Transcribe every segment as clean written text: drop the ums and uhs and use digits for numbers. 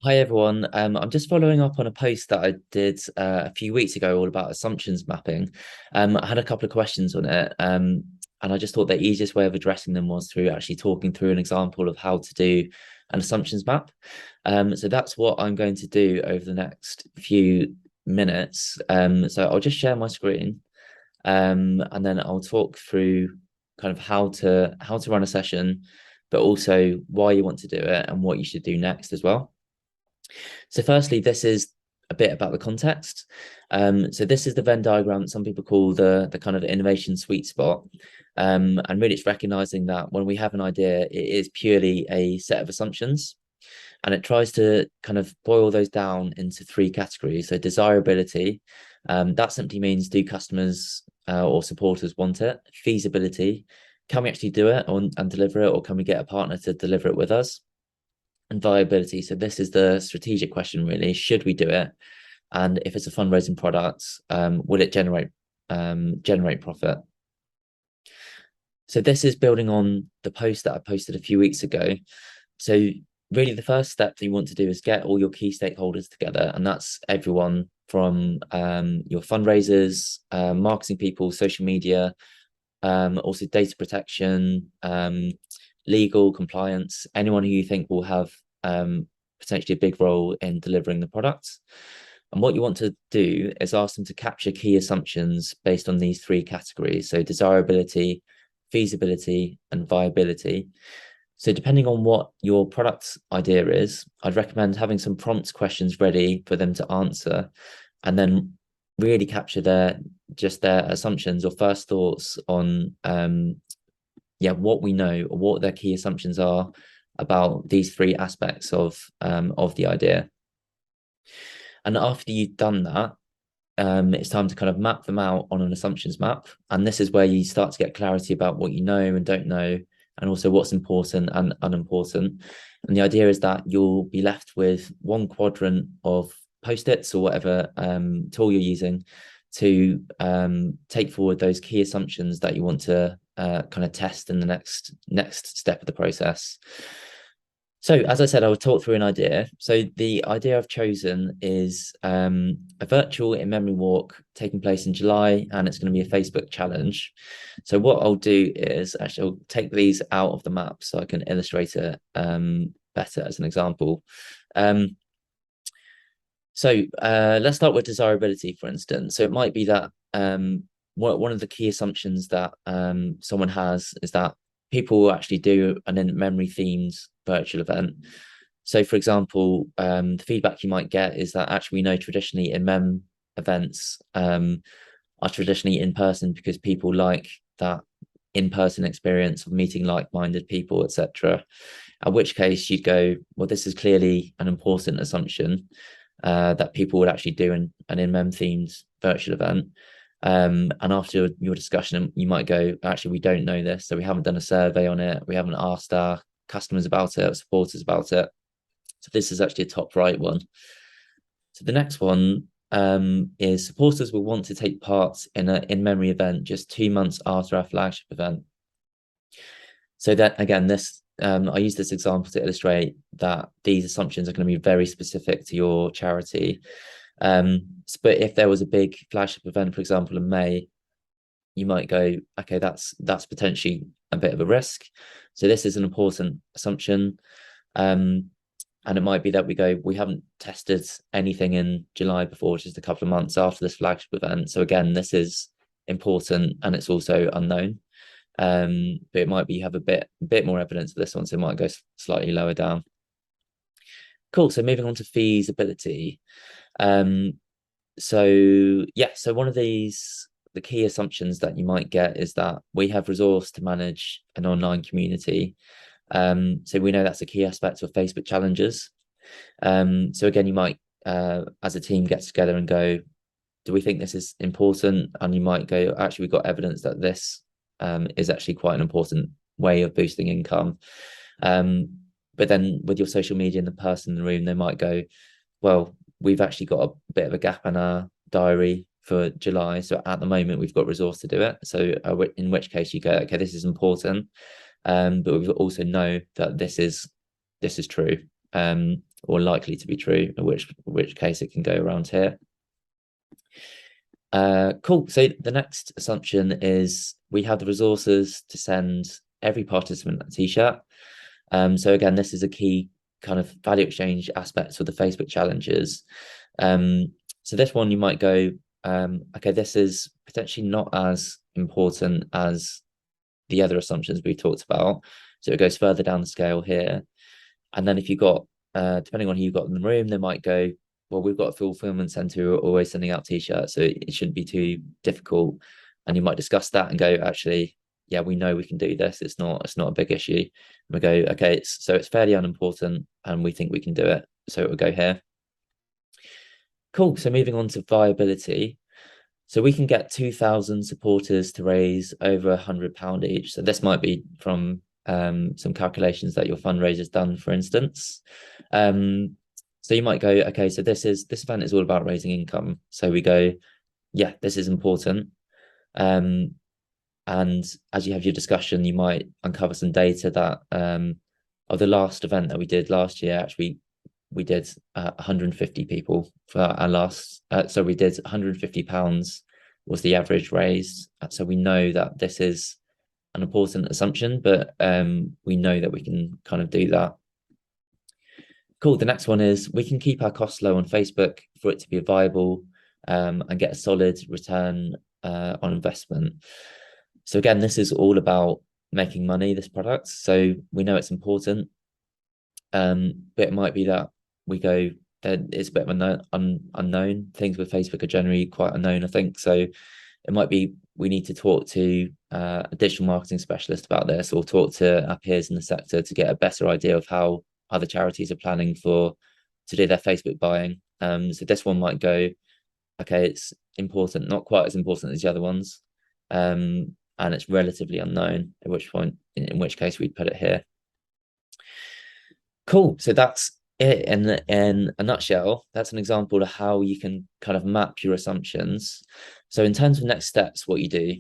Hi everyone. I'm just following up on a post that I did a few weeks ago all about assumptions mapping. I had a couple of questions on it, and I just thought the easiest way of addressing them was through actually talking through an example of how to do an assumptions map. So that's what I'm going to do over the next few minutes. So I'll just share my screen, and then I'll talk through kind of how to run a session, but also why you want to do it and what you should do next as well. So firstly, this is a bit about the context. So this is the Venn diagram some people call the kind of innovation sweet spot. And really it's recognizing that when we have an idea, it is purely a set of assumptions. And it tries to kind of boil those down into three categories. So desirability, that simply means do customers or supporters want it? Feasibility, can we actually do it and deliver it, or can we get a partner to deliver it with us? And viability. So this is the strategic question, really. Should we do it? And if it's a fundraising product, will it generate profit? So this is building on the post that I posted a few weeks ago. So really, the first step that you want to do is get all your key stakeholders together, and that's everyone from your fundraisers, marketing people, social media, also data protection, legal, compliance, anyone who you think will have potentially a big role in delivering the product. And what you want to do is ask them to capture key assumptions based on these three categories. So desirability, feasibility, and viability. So depending on what your product idea is, I'd recommend having some prompt questions ready for them to answer, and then really capture their assumptions or first thoughts on what we know or what their key assumptions are about these three aspects of the idea. And after you've done that, it's time to kind of map them out on an assumptions map. And this is where you start to get clarity about what you know and don't know, and also what's important and unimportant. And the idea is that you'll be left with one quadrant of post-its or whatever tool you're using to take forward those key assumptions that you want to kind of test in the next step of the process. So, as I said, I will talk through an idea. So, the idea I've chosen is a virtual in-memory walk taking place in July, and it's going to be a Facebook challenge. So, what I'll do is actually I'll take these out of the map so I can illustrate it better as an example. Um, let's start with desirability, for instance. So, it might be that one of the key assumptions that someone has is that people will actually do an in-memory themed virtual event. So, for example, the feedback you might get is that actually we know traditionally in mem events are traditionally in person because people like that in-person experience of meeting like-minded people, etc. At which case you'd go, well, this is clearly an important assumption that people would actually do an in-mem themed virtual event. And after your discussion, you might go, actually, we don't know this. So we haven't done a survey on it. We haven't asked our customers about it, supporters about it. So this is actually a top right one. So the next one is supporters will want to take part in an in-memory event just 2 months after our flagship event. So that again, this I use this example to illustrate that these assumptions are going to be very specific to your charity. But if there was a big flagship event, for example, in May, you might go, okay, that's potentially a bit of a risk. So this is an important assumption. And it might be that we go, we haven't tested anything in July before, just a couple of months after this flagship event. So again, this is important and it's also unknown. But it might be you have a bit more evidence of this one, so it might go slightly lower down. Cool. So moving on to feasibility. Um, so one of the key assumptions that you might get is that we have resource to manage an online community. So we know that's a key aspect of Facebook challenges. So again, you might, as a team, get together and go, do we think this is important? And you might go, actually, we've got evidence that this is actually quite an important way of boosting income. But then with your social media and the person in the room, they might go, well, we've actually got a bit of a gap in our diary for July. So at the moment, we've got resource to do it. So in which case you go, okay, this is important. But we also know that this is true. or likely to be true, in which case it can go around here. Cool. So the next assumption is we have the resources to send every participant a t-shirt. So again, this is a key kind of value exchange aspects for the Facebook challenges. So this one you might go, okay, this is potentially not as important as the other assumptions we talked about. So it goes further down the scale here. And then if you got, depending on who you've got in the room, they might go, well, we've got a fulfillment center who are always sending out t-shirts, so it shouldn't be too difficult. And you might discuss that and go, actually, yeah, we know we can do this. It's not a big issue. And we go, okay, it's fairly unimportant and we think we can do it. So it will go here. Cool. So moving on to viability. So we can get 2,000 supporters to raise over £100 each. So this might be from some calculations that your fundraiser's done, for instance. So you might go, okay, so this event is all about raising income. So we go, yeah, this is important. And as you have your discussion, you might uncover some data that of the last event that we did last year, actually we did 150 people for our last, so we did £150 was the average raised. So we know that this is an important assumption, but we know that we can kind of do that. Cool. The next one is we can keep our costs low on Facebook for it to be viable and get a solid return on investment. So again, this is all about making money, this product. So we know it's important, but it might be that we go, that it's a bit of an unknown. Things with Facebook are generally quite unknown, I think. So it might be we need to talk to a digital marketing specialist about this, or talk to our peers in the sector to get a better idea of how other charities are planning to do their Facebook buying. So this one might go, okay, it's important, not quite as important as the other ones, and it's relatively unknown, at which point, in which case we'd put it here. Cool. So that's it in a nutshell. That's an example of how you can kind of map your assumptions. So in terms of next steps, what you do,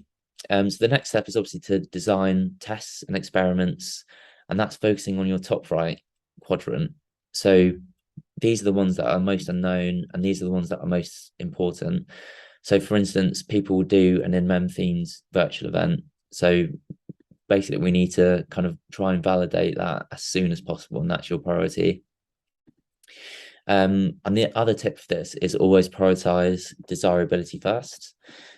so the next step is obviously to design tests and experiments, and that's focusing on your top right quadrant. So these are the ones that are most unknown, and these are the ones that are most important. So for instance, people will do an in-mem themed virtual event. So basically we need to kind of try and validate that as soon as possible, and that's your priority. And the other tip for this is always prioritize desirability first.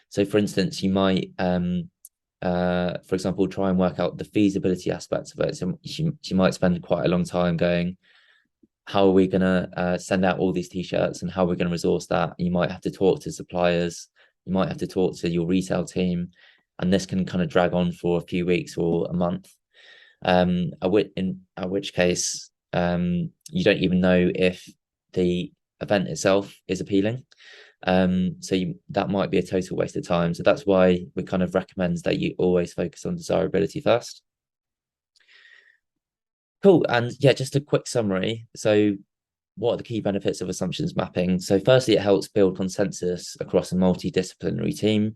So for instance, you might for example, try and work out the feasibility aspects of it. So you might spend quite a long time going, how are we going to send out all these t-shirts, and how are we going to resource that? You might have to talk to suppliers, you might have to talk to your retail team, and this can kind of drag on for a few weeks or a month. In which case you don't even know if the event itself is appealing. So that might be a total waste of time. So that's why we kind of recommend that you always focus on desirability first. Cool. And yeah, just a quick summary. So what are the key benefits of assumptions mapping? So firstly, it helps build consensus across a multidisciplinary team.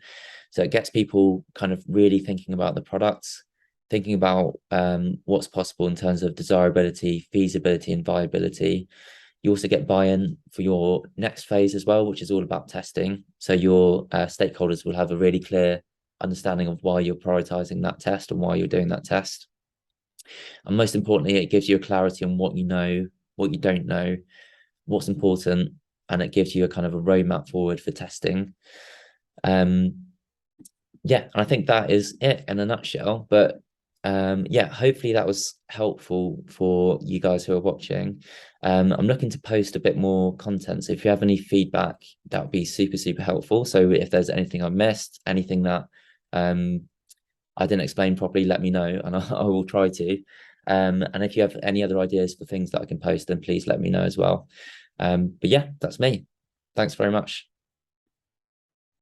So it gets people kind of really thinking about the products, thinking about what's possible in terms of desirability, feasibility, and viability. You also get buy-in for your next phase as well, which is all about testing. So your stakeholders will have a really clear understanding of why you're prioritizing that test and why you're doing that test. And most importantly, it gives you a clarity on what you know, what you don't know, what's important, and it gives you a kind of a roadmap forward for testing. Yeah, and I think that is it in a nutshell. But yeah, hopefully that was helpful for you guys who are watching. I'm looking to post a bit more content, so if you have any feedback, that would be super helpful. So if there's anything I missed, anything that I didn't explain properly, let me know, and I will try to. And if you have any other ideas for things that I can post, then please let me know as well. But yeah, that's me. Thanks very much.